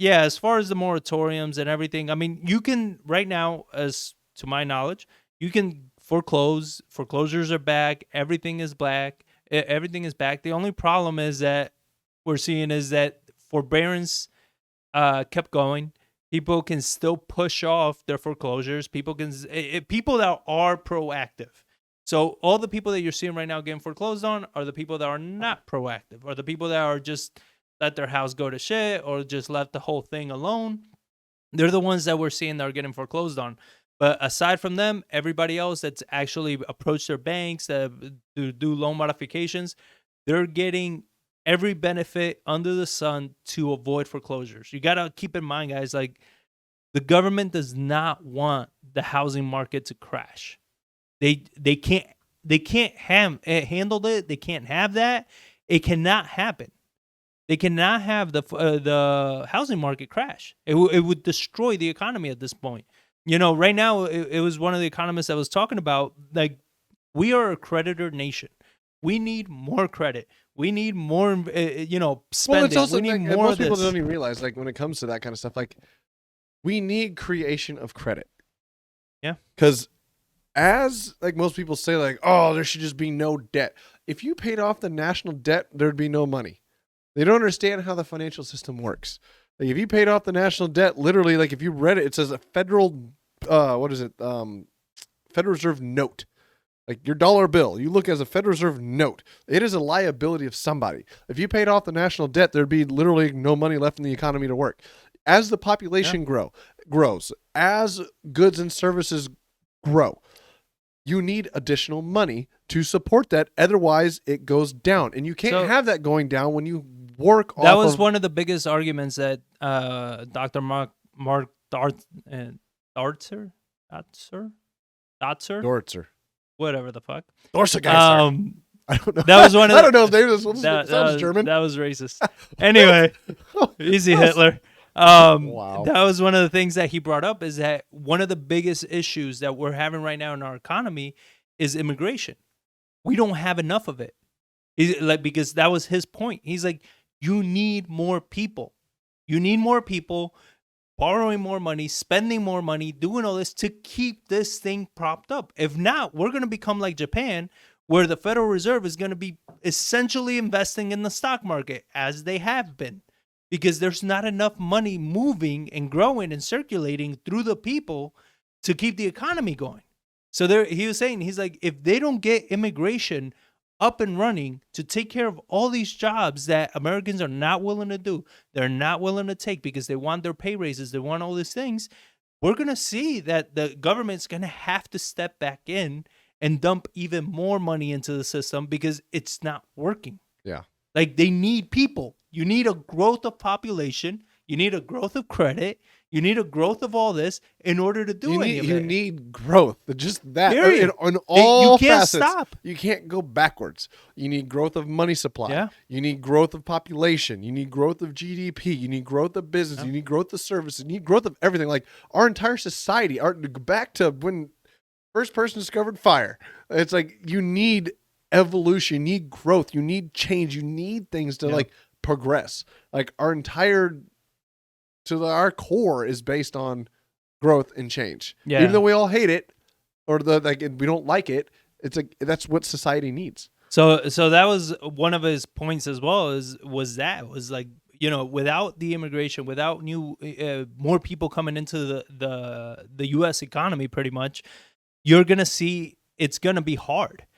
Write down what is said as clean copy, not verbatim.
as far as the moratoriums and everything, I mean, you can right now, as to my knowledge, you can foreclose. Foreclosures are back. Everything is black. Everything is back. The only problem is that we're seeing is that forbearance kept going. People can still push off their foreclosures. People can people that are proactive. So all the people that you're seeing right now getting foreclosed on are the people that are not proactive, or the people that are just let their house go to shit or just left the whole thing alone. They're the ones that we're seeing that are getting foreclosed on. But aside from them, everybody else that's actually approached their banks to do loan modifications, they're getting every benefit under the sun to avoid foreclosures. You got to keep in mind, guys, like the government does not want the housing market to crash. They can't handle it. They can't have that. It cannot happen. They cannot have the housing market crash. It would destroy the economy at this point. You know, right now, it was one of the economists that was talking about, like, we are a creditor nation. We need more credit. We need more, spending. Well, it's also, we need like, more most of this. people don't even realize, like, when it comes to that kind of stuff, like, we need creation of credit. Yeah. Because as, like, most people say, like, oh, there should just be no debt. If you paid off the national debt, there'd be no money. They don't understand how the financial system works. Like, if you paid off the national debt, literally, like, if you read it, it says a federal, Federal Reserve note. Like your dollar bill, you look as a Federal Reserve note. It is a liability of somebody. If you paid off the national debt, there'd be literally no money left in the economy to work. As the population grows, as goods and services grow, you need additional money to support that. Otherwise, it goes down. And you can't have that going down when you work off. That was one of the biggest arguments that Dr. Mark Dortzer? Whatever the fuck. Dorsa guy, I don't know. That was one of I don't know if they sounds German. That was racist. Anyway, easy Hitler. Wow. That was one of the things that he brought up, is that one of the biggest issues that we're having right now in our economy is immigration. We don't have enough of it. Because that was his point. He's like, you need more people. You need more people borrowing more money, spending more money, doing all this to keep this thing propped up. If not, we're going to become like Japan, where the Federal Reserve is going to be essentially investing in the stock market, as they have been, because there's not enough money moving and growing and circulating through the people to keep the economy going. So he was saying, he's like, if they don't get immigration up and running to take care of all these jobs that Americans are not willing to do, they're not willing to take because they want their pay raises, they want all these things, we're going to see that the government's going to have to step back in and dump even more money into the system because it's not working. Yeah. Like, they need people. You need a growth of population. You need a growth of credit. You need a growth of all this in order to do any of it. You need growth. Just that. Period. On all you can't facets. stop. You can't go backwards. You need growth of money supply. Yeah. You need growth of population. You need growth of GDP. You need growth of business. Yeah. You need growth of services. You need growth of everything. Like our entire society, back to when first person discovered fire. It's like you need evolution. You need growth. You need change. You need things to like progress. Like our core is based on growth and change. Yeah. Even though we all hate it or we don't like it, it's like that's what society needs. So that was one of his points as well. Was like, you know, without the immigration, without new more people coming into the U.S. economy, pretty much, you're gonna see it's gonna be hard.